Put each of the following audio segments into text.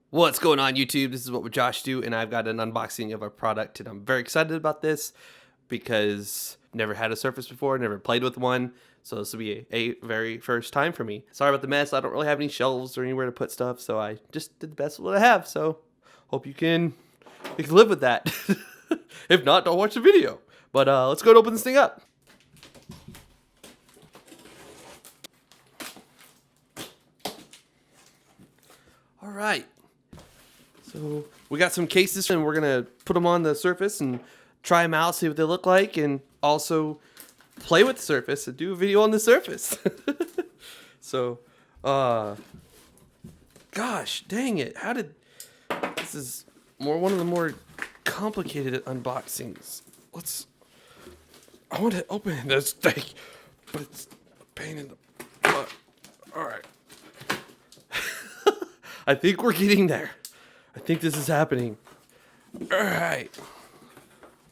What's going on, YouTube? This is What Would Josh Do, and I've got an unboxing of a product, and I'm very excited about this because I've never had a Surface before, never played with one, so this will be a very first time for me. Sorry about the mess. I don't really have any shelves or anywhere to put stuff, so I just did the best with what I have. So hope you can live with that. If not, don't watch the video. But let's go and open this thing up. All right. So we got some cases, and we're gonna put them on the Surface and try them out, see what they look like, and also play with the Surface and do a video on the Surface. So, gosh, dang it! This is one of the more complicated unboxings. I want to open this thing, but it's a pain in the butt. All right. I think we're getting there. I think this is happening. All right.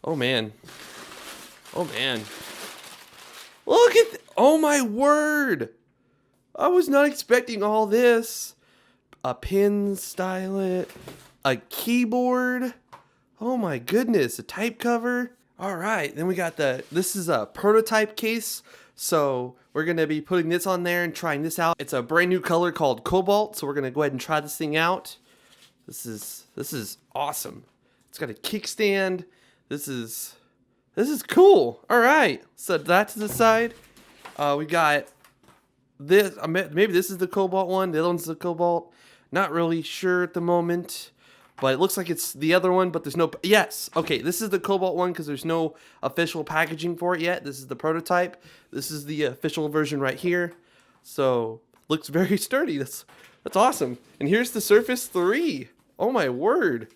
Oh man. Oh man. Look at oh my word. I was not expecting all this. A pen stylet, a keyboard. Oh my goodness, a type cover. All right, then we got this is a prototype case. So we're going to be putting this on there and trying this out. It's a brand new color called Cobalt. So we're going to go ahead and try this thing out. This is awesome. It's got a kickstand. This is cool. All right, set that to the side. We got this. Maybe this is the Cobalt one. The other one's the Cobalt. Not really sure at the moment, but it looks like it's the other one. But there's no. Yes, okay. This is the Cobalt one because there's no official packaging for it yet. This is the prototype. This is the official version right here. So looks very sturdy. That's awesome. And here's the Surface 3. Oh my word.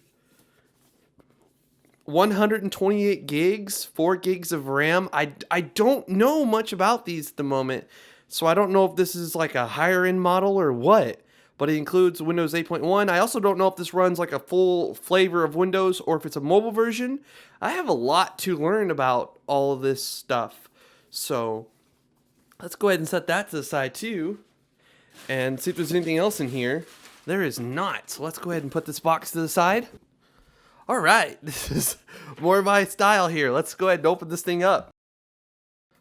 128 gigs, 4 gigs of RAM. I don't know much about these at the moment, so I don't know if this is like a higher end model or what, but it includes Windows 8.1. I also don't know if this runs like a full flavor of Windows or if it's a mobile version. I have a lot to learn about all of this stuff, so let's go ahead and set that to the side too and see if there's anything else in here. There is not, so let's go ahead and put this box to the side. All right, this is more my style here. Let's go ahead and open this thing up.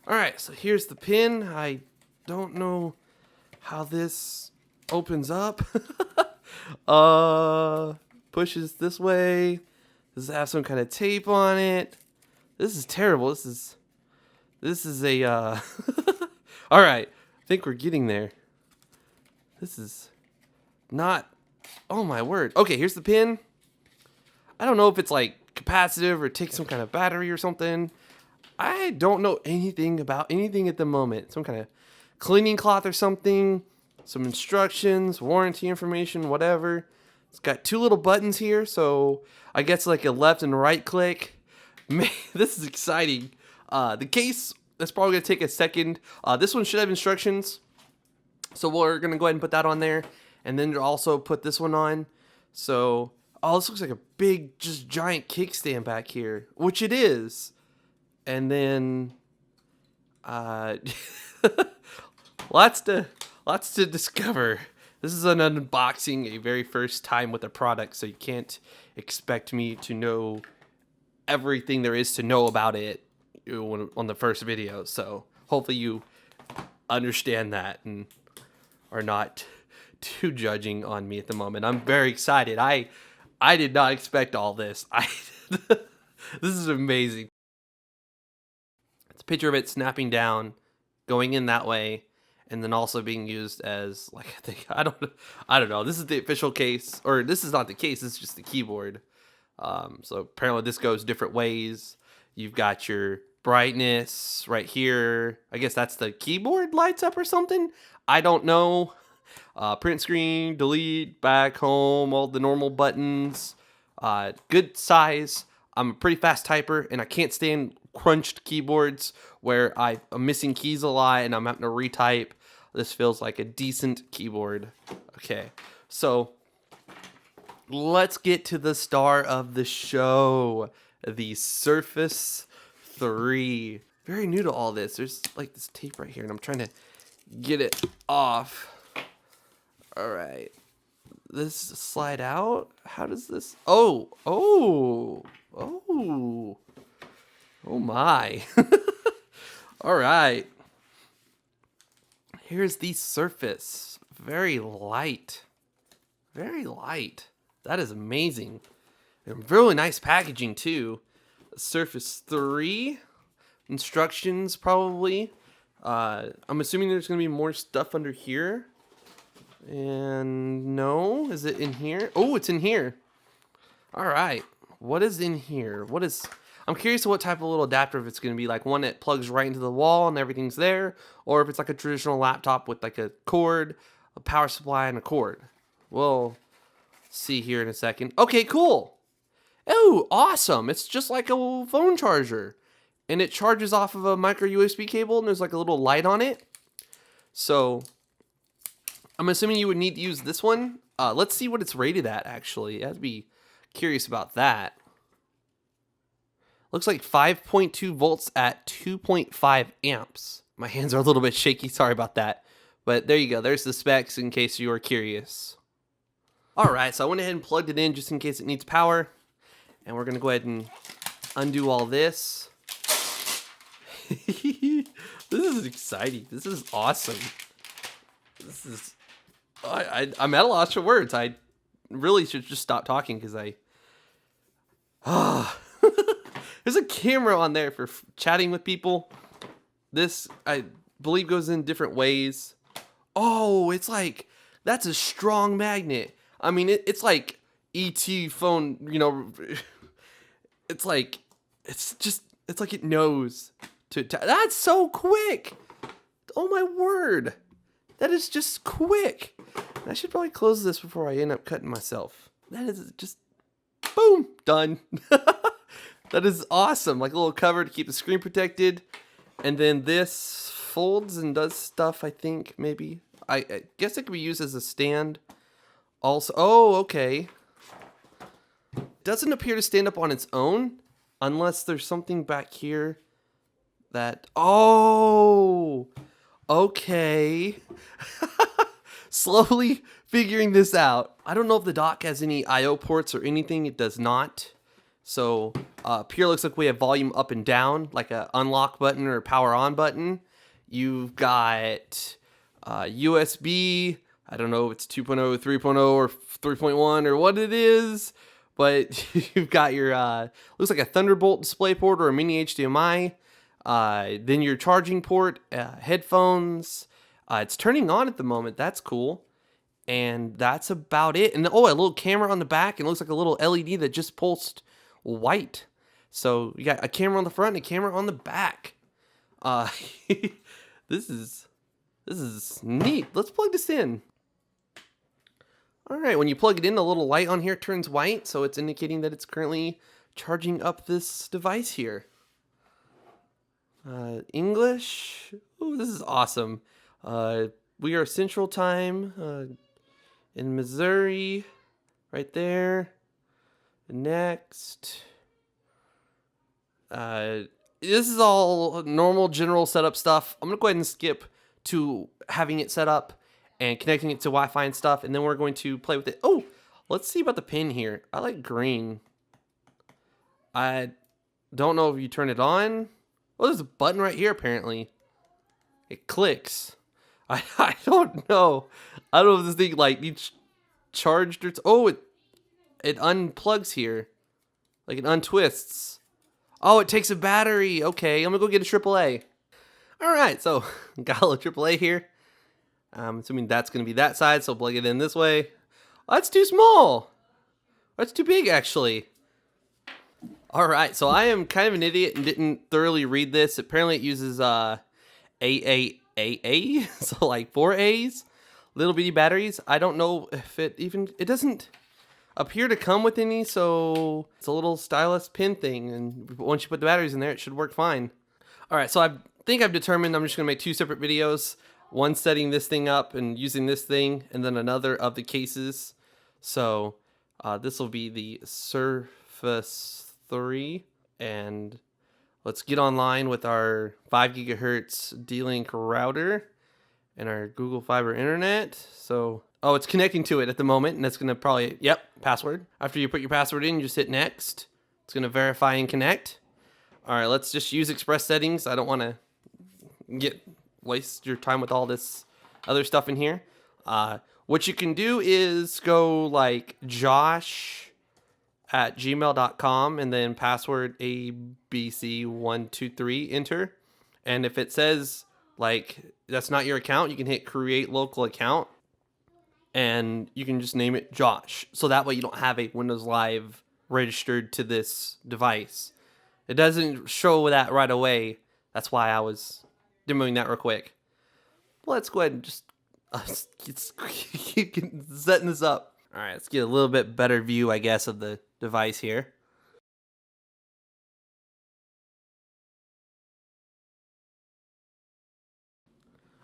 All right, so here's the pin. I don't know how this opens up. Pushes this way. Does it have some kind of tape on it? This is terrible. This is a all right, I think we're getting there. This is not, oh my word. Okay, here's the pin. I don't know if it's like capacitive or takes some kind of battery or something. I don't know anything about anything at the moment. Some kind of cleaning cloth or something. Some instructions, warranty information, whatever. It's got 2 little buttons here, so I guess like a left and right click. Man, this is exciting. The case, that's probably going to take a second. This one should have instructions. So we're going to go ahead and put that on there. And then also put this one on. So, oh, this looks like a big, just giant kickstand back here, which it is. And then, lots to discover. This is an unboxing, a very first time with a product, so you can't expect me to know everything there is to know about it on the first video. So hopefully you understand that and are not too judging on me at the moment. I'm very excited. I did not expect all this. This is amazing. It's a picture of it snapping down, going in that way, and then also being used as like I don't know. This is the official case, or this is not the case. This is just the keyboard. So apparently this goes different ways. You've got your brightness right here. I guess that's the keyboard lights up or something. I don't know. Print screen, delete, back, home, all the normal buttons. Good size. I'm a pretty fast typer, and I can't stand crunched keyboards where I'm missing keys a lot and I'm having to retype. This feels like a decent keyboard. Okay, so let's get to the star of the show, the Surface 3. Very new to all this. There's like this tape right here, and I'm trying to get it off. All right. this slide out? How does this? Oh, oh, oh, oh my. All right. Here's the surface. Very light. Very light. That is amazing. And really nice packaging too. Surface 3. Instructions probably. I'm assuming there's going to be more stuff under here. And no, is it in here? Oh, it's in here. All right. What is in here? I'm curious what type of little adapter, if it's going to be like one that plugs right into the wall and everything's there, or if it's like a traditional laptop with like a cord, a power supply, and a cord. We'll see here in a second. Okay, cool. Oh, awesome. It's just like a phone charger. And it charges off of a micro USB cable, and there's like a little light on it. So I'm assuming you would need to use this one. Let's see what it's rated at, actually. I'd be curious about that. Looks like 5.2 volts at 2.5 amps. My hands are a little bit shaky. Sorry about that. But there you go. There's the specs in case you are curious. All right, so I went ahead and plugged it in just in case it needs power. And we're going to go ahead and undo all this. This is exciting. This is awesome. This is... I'm at a loss for words. I really should just stop talking because there's a camera on there for chatting with people. This, I believe, goes in different ways. Oh, it's like, that's a strong magnet. I mean, it's like ET phone, you know, it's like it knows. That's so quick. Oh my word. That is just quick. I should probably close this before I end up cutting myself. That is just, boom, done. That is awesome. Like a little cover to keep the screen protected. And then this folds and does stuff, I think, maybe. I guess it could be used as a stand. Also, oh, okay. Doesn't appear to stand up on its own unless there's something back here that, oh, okay. Slowly figuring this out. I don't know if the dock has any I/O ports or anything. It does not. So up here looks like we have volume up and down, like a unlock button or a power on button. You've got USB. I don't know if it's 2.0, 3.0, or 3.1 or what it is. But you've got your, looks like a Thunderbolt display port or a mini HDMI. Then your charging port, headphones. It's turning on at the moment. That's cool. And that's about it. And oh, a little camera on the back. And it looks like a little LED that just pulsed white. So you got a camera on the front and a camera on the back. This is neat. Let's plug this in. All right, when you plug it in, the little light on here turns white, so it's indicating that it's currently charging up this device here. English. Oh, this is awesome. We are Central Time in Missouri, right there. Next. This is all normal general setup stuff. I'm gonna go ahead and skip to having it set up and connecting it to Wi-Fi and stuff, and then we're going to play with it. Oh, let's see about the pin here. I like green. I don't know if you turn it on. Oh, there's a button right here apparently. It clicks. I don't know. I don't know if this thing like needs charged or oh, it unplugs here. Like it untwists. Oh, it takes a battery. Okay, I'm gonna go get a AAA. All right, so got a little AAA here. I'm assuming that's gonna be that side, so plug it in this way. Oh, that's too small. That's too big, actually. All right, so I am kind of an idiot and didn't thoroughly read this. Apparently, it uses AAA, so like 4 A's, little bitty batteries. I don't know if it doesn't appear to come with any, so it's a little stylus pin thing, and once you put the batteries in there, it should work fine. All right, so I think I've determined I'm just gonna make 2 separate videos. One setting this thing up and using this thing, and then another of the cases. So this will be the Surface 3, and let's get online with our 5 gigahertz D-Link router and our Google Fiber internet. So Oh, it's connecting to it at the moment, and that's going to probably, yep, password. After you put your password in, you just hit next. It's going to verify and connect. All right, let's just use express settings. I don't want to waste your time with all this other stuff in here. What you can do is go like josh@gmail.com and then password abc123, enter. And if it says like that's not your account, you can hit create local account and you can just name it Josh. So that way you don't have a Windows Live registered to this device. It doesn't show that right away. That's why I was demoing that real quick. Let's go ahead and just keep setting this up. All right, let's get a little bit better view, I guess, of the device here.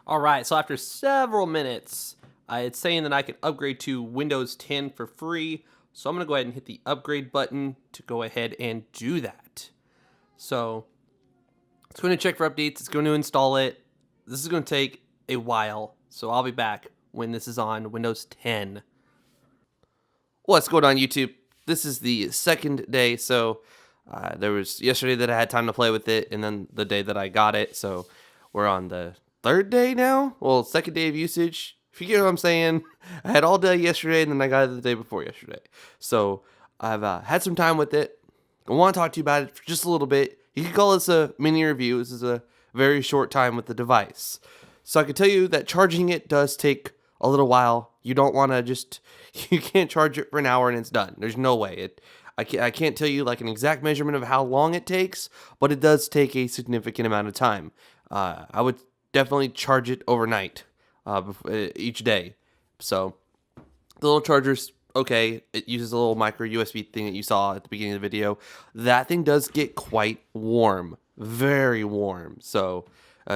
All right, so after several minutes, it's saying that I can upgrade to Windows 10 for free. So I'm going to go ahead and hit the upgrade button to go ahead and do that. So it's going to check for updates. It's going to install it. This is going to take a while. So I'll be back when this is on Windows 10. What's going on, YouTube? This is the second day. So there was yesterday that I had time to play with it, and then the day that I got it. So we're on the third day now. Well, second day of usage. If you get what I'm saying, I had all day yesterday, and then I got it the day before yesterday. So I've had some time with it. I want to talk to you about it for just a little bit. You could call this a mini review. This is a very short time with the device. So I can tell you that charging it does take a little while. You don't want to just, you can't charge it for an hour and it's done. There's no way. I can't tell you like an exact measurement of how long it takes, but it does take a significant amount of time. I would definitely charge it overnight, each day. So the little charger's okay. It uses a little micro USB thing that you saw at the beginning of the video. That thing does get quite warm, very warm. So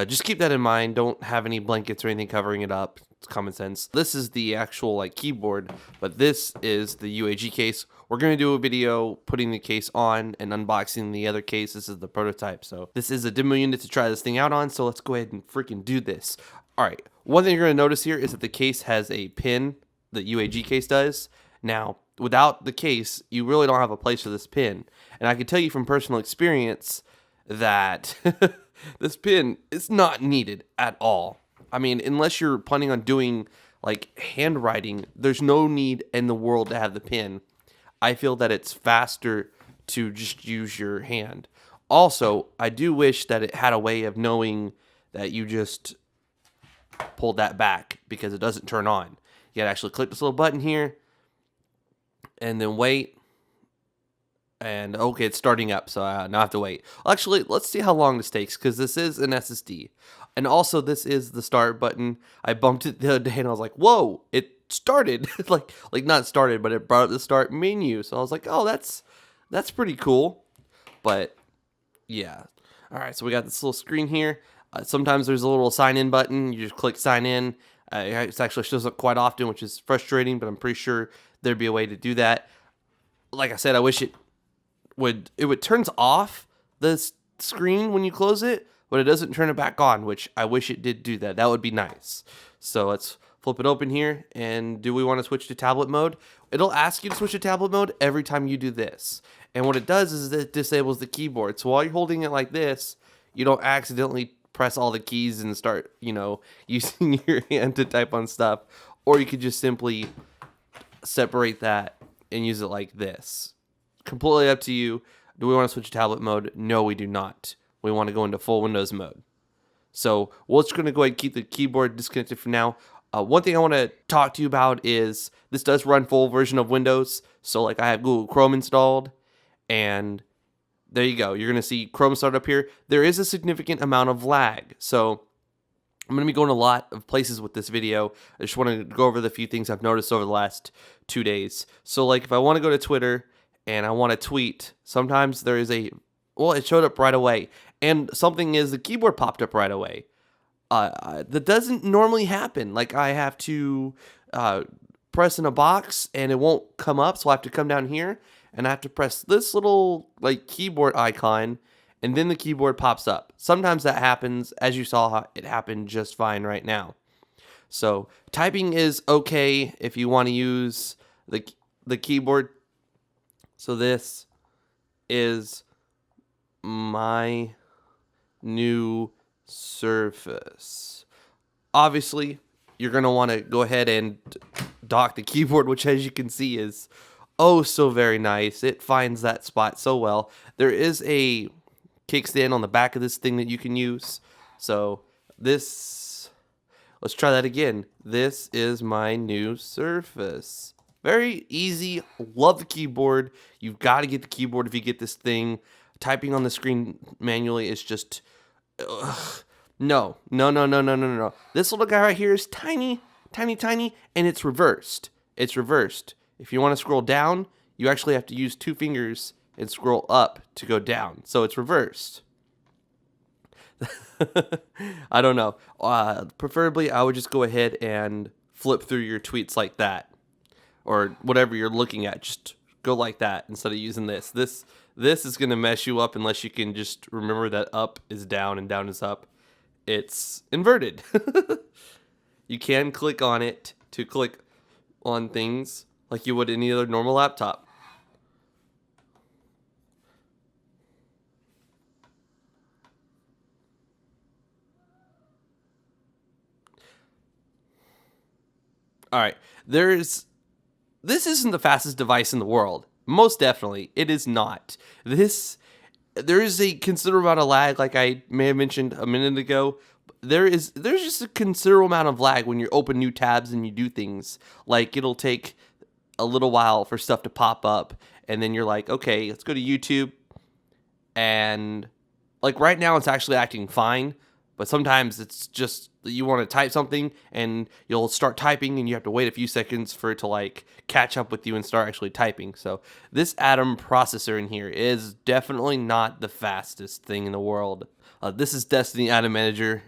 just keep that in mind. Don't have any blankets or anything covering it up. It's common sense. This is the actual like keyboard, but this is the UAG case. We're going to do a video putting the case on and unboxing the other case. This is the prototype. So this is a demo unit to try this thing out on. So let's go ahead and freaking do this. All right. One thing you're going to notice here is that the case has a pin. The UAG case does. Now, without the case, you really don't have a place for this pin. And I can tell you from personal experience that this pin is not needed at all. I mean, unless you're planning on doing like handwriting, there's no need in the world to have the pin. I feel that it's faster to just use your hand. Also, I do wish that it had a way of knowing that you just pulled that back because it doesn't turn on. You gotta actually click this little button here and then wait. And okay, it's starting up, so now I have to wait. Actually, let's see how long this takes, because this is an SSD. And also, this is the start button. I bumped it the other day, and I was like, whoa, it started. like not started, but it brought up the start menu. So I was like, oh, that's pretty cool. But, yeah. All right, so we got this little screen here. Sometimes there's a little sign-in button. You just click sign in. It actually shows up quite often, which is frustrating, but I'm pretty sure there'd be a way to do that. Like I said, I wish it would turns off the screen when you close it, but it doesn't turn it back on, which I wish it did do that. That would be nice. So let's flip it open here, and do we want to switch to tablet mode? It'll ask you to switch to tablet mode every time you do this. And what it does is it disables the keyboard. So while you're holding it like this, you don't accidentally press all the keys and start, using your hand to type on stuff. Or you could just simply separate that and use it like this. Completely up to you. Do we want to switch to tablet mode? No, we do not. We want to go into full Windows mode. So we're just going to go ahead and keep the keyboard disconnected for now. One thing I want to talk to you about is this does run full version of Windows. So like I have Google Chrome installed, and there you go. You're going to see Chrome start up here. There is a significant amount of lag. So I'm going to be going a lot of places with this video. I just want to go over the few things I've noticed over the last 2 days. So like if I want to go to Twitter and I want to tweet, sometimes there is it showed up right away. And something is the keyboard popped up right away. That doesn't normally happen. Like I have to press in a box and it won't come up. So I have to come down here and I have to press this little like keyboard icon, and then the keyboard pops up. Sometimes that happens. As you saw, it happened just fine right now. So typing is okay if you want to use the keyboard. So this is my new Surface. Obviously, you're going to want to go ahead and dock the keyboard, which as you can see is oh so very nice. It finds that spot so well. There is a kickstand on the back of this thing that you can use. So this, let's try that again. This is my new Surface. Very easy. Love the keyboard. You've got to get the keyboard if you get this thing. Typing on the screen manually is just no. This little guy right here is tiny, and it's reversed. It's reversed. If you want to scroll down, you actually have to use 2 fingers and scroll up to go down. So it's reversed. I don't know. Preferably, I would just go ahead and flip through your tweets like that, or whatever you're looking at. Just go like that instead of using this. This is gonna mess you up unless you can just remember that up is down and down is up. It's inverted. You can click on it to click on things like you would any other normal laptop. All right, this isn't the fastest device in the world. Most definitely, it is not. There is a considerable amount of lag, like I may have mentioned a minute ago. There's just a considerable amount of lag when you open new tabs and you do things. Like it'll take a little while for stuff to pop up, and then you're like, okay, let's go to YouTube, and like right now it's actually acting fine, but sometimes it's just you want to type something and you'll start typing and you have to wait a few seconds for it to like catch up with you and start actually typing. So this Atom processor in here is definitely not the fastest thing in the world. This is Destiny Atom Manager.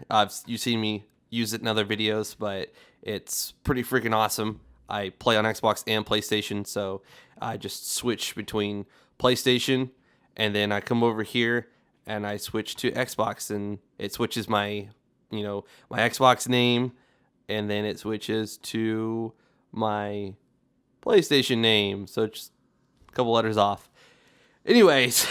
You've seen me use it in other videos, but it's pretty freaking awesome. I play on Xbox and PlayStation, so I just switch between PlayStation and then I come over here and I switch to Xbox, and it switches my Xbox name, and then it switches to my PlayStation name. So just a couple letters off. Anyways,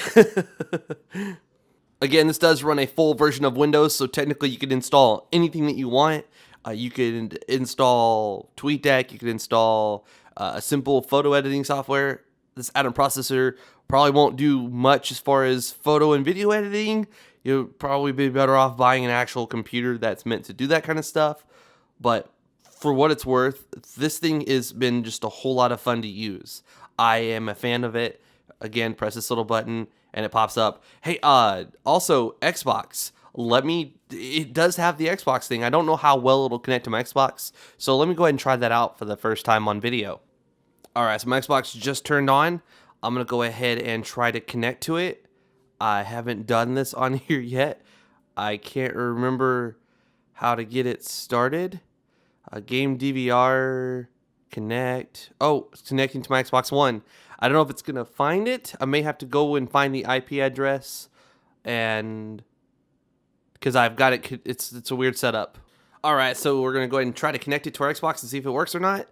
again, this does run a full version of Windows, so technically you could install anything that you want. You could install TweetDeck, you could install a simple photo editing software. This Atom processor probably won't do much as far as photo and video editing. You'll probably be better off buying an actual computer that's meant to do that kind of stuff. But for what it's worth, this thing has been just a whole lot of fun to use. I am a fan of it. Again, press this little button and it pops up. Hey, also Xbox. It does have the Xbox thing. I don't know how well it'll connect to my Xbox, so let me go ahead and try that out for the first time on video. All right, so my Xbox just turned on. I'm gonna go ahead and try to connect to it. I haven't done this on here yet. I can't remember how to get it started. Game DVR, connect. Oh, it's connecting to my Xbox One. I don't know if it's gonna find it. I may have to go and find the IP address, and because I've got it, it's a weird setup. All right, so we're gonna go ahead and try to connect it to our Xbox and see if it works or not.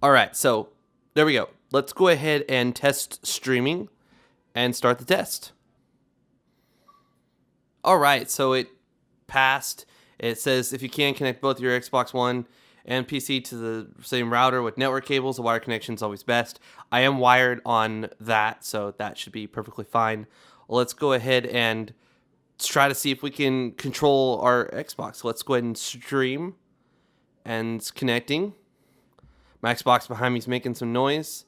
All right, so there we go. Let's go ahead and test streaming and start the test. All right, so it passed. It says if you can connect both your Xbox One and PC to the same router with network cables, a wire connection is always best. I am wired on that, so that should be perfectly fine. Let's go ahead and try to see if we can control our Xbox. Let's go ahead and stream, and it's connecting. My Xbox behind me is making some noise.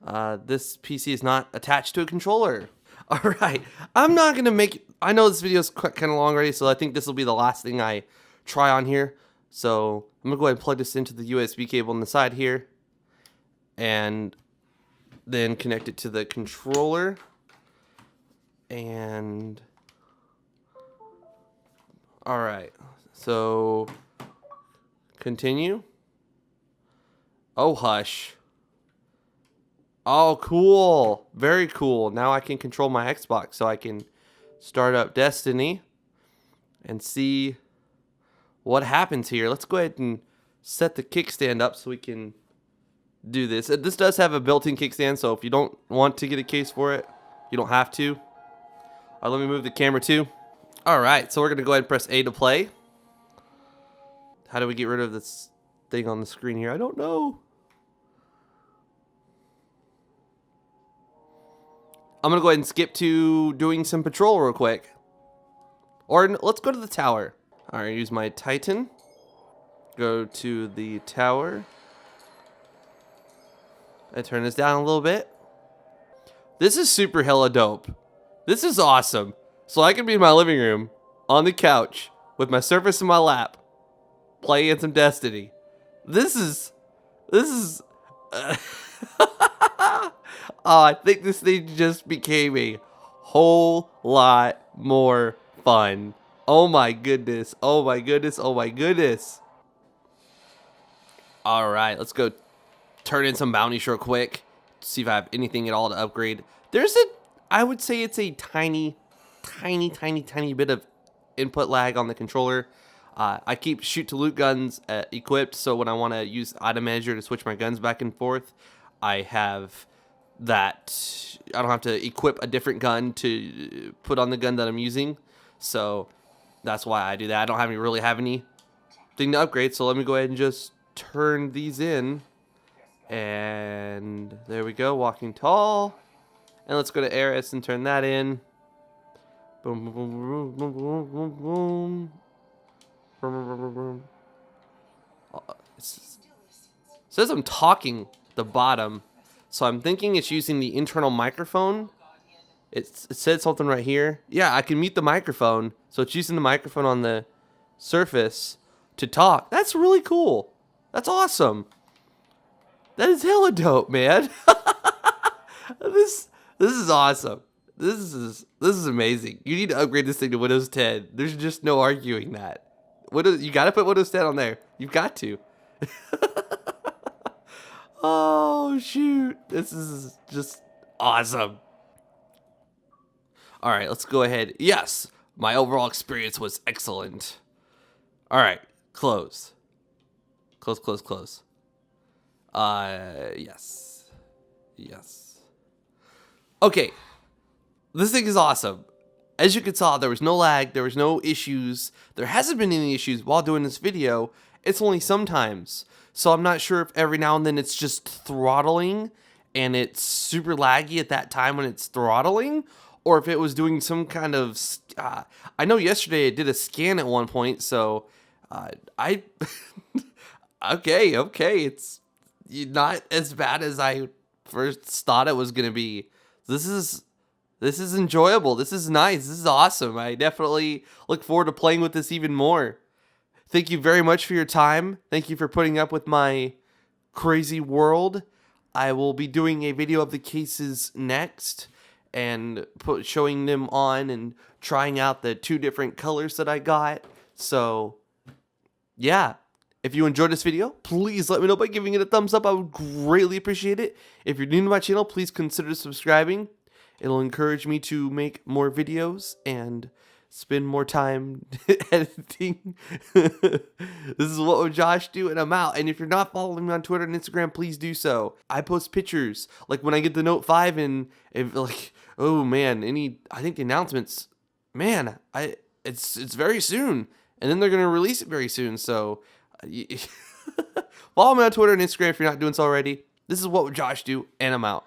This PC is not attached to a controller. All right, I'm not gonna make. I know this video is kind of long already, so I think this will be the last thing I try on here. So I'm gonna go ahead and plug this into the USB cable on the side here, and then connect it to the controller. And all right, so continue. Oh, hush. Oh, cool. Very cool. Now I can control my Xbox, so I can start up Destiny and see what happens here. Let's go ahead and set the kickstand up so we can do this. This does have a built-in kickstand, so if you don't want to get a case for it, you don't have to. Let me move the camera too. Alright, so we're going to go ahead and press A to play. How do we get rid of this thing on the screen here? I don't know. I'm going to go ahead and skip to doing some patrol real quick. Or let's go to the tower. Alright, use my Titan. Go to the tower. I turn this down a little bit. This is super hella dope. This is awesome. So I can be in my living room, on the couch, with my Surface in my lap, playing some Destiny. This is oh, I think this thing just became a whole lot more fun. Oh my goodness. Oh my goodness. Oh my goodness. Alright, let's go turn in some bounties real quick. See if I have anything at all to upgrade. I would say it's a tiny bit of input lag on the controller. I keep shoot to loot guns equipped, so when I want to use item manager to switch my guns back and forth, I have that. I don't have to equip a different gun to put on the gun that I'm using, so that's why I do that. I don't really have anything to upgrade, so let me go ahead and just turn these in. And there we go, walking tall. And let's go to Eris and turn that in. Boom, boom, boom, boom, boom, boom, boom. Boom, boom, boom, boom. It says I'm talking the bottom, so I'm thinking it's using the internal microphone. It said something right here. Yeah, I can mute the microphone, so it's using the microphone on the Surface to talk. That's really cool. That's awesome. That is hella dope, man. This is awesome. This is amazing. You need to upgrade this thing to Windows 10. There's just no arguing that. You got to put Windows 10 on there. You've got to. Oh shoot. This is just awesome. All right, let's go ahead. Yes, my overall experience was excellent. All right, close. Close. Yes. Okay, this thing is awesome. As you can tell, there was no lag, there was no issues. There hasn't been any issues while doing this video. It's only sometimes. So I'm not sure if every now and then it's just throttling and it's super laggy at that time when it's throttling, or if it was doing some kind of... I know yesterday it did a scan at one point, so okay, it's not as bad as I first thought it was gonna be. This is enjoyable. This is nice. This is awesome. I definitely look forward to playing with this even more. Thank you very much for your time. Thank you for putting up with my crazy world. I will be doing a video of the cases next and showing them on and trying out the 2 different colors that I got. So, yeah. If you enjoyed this video, please let me know by giving it a thumbs up. I would greatly appreciate it. If you're new to my channel, please consider subscribing. It'll encourage me to make more videos and spend more time editing. This is What Would Josh Do, and I'm out. And if you're not following me on Twitter and Instagram, please do so. I post pictures, like when I get the Note 5 and like, oh man, I think the announcements, man, it's very soon. And then they're going to release it very soon, so... Follow me on Twitter and Instagram if you're not doing so already. This is What Would Josh Do, and I'm out.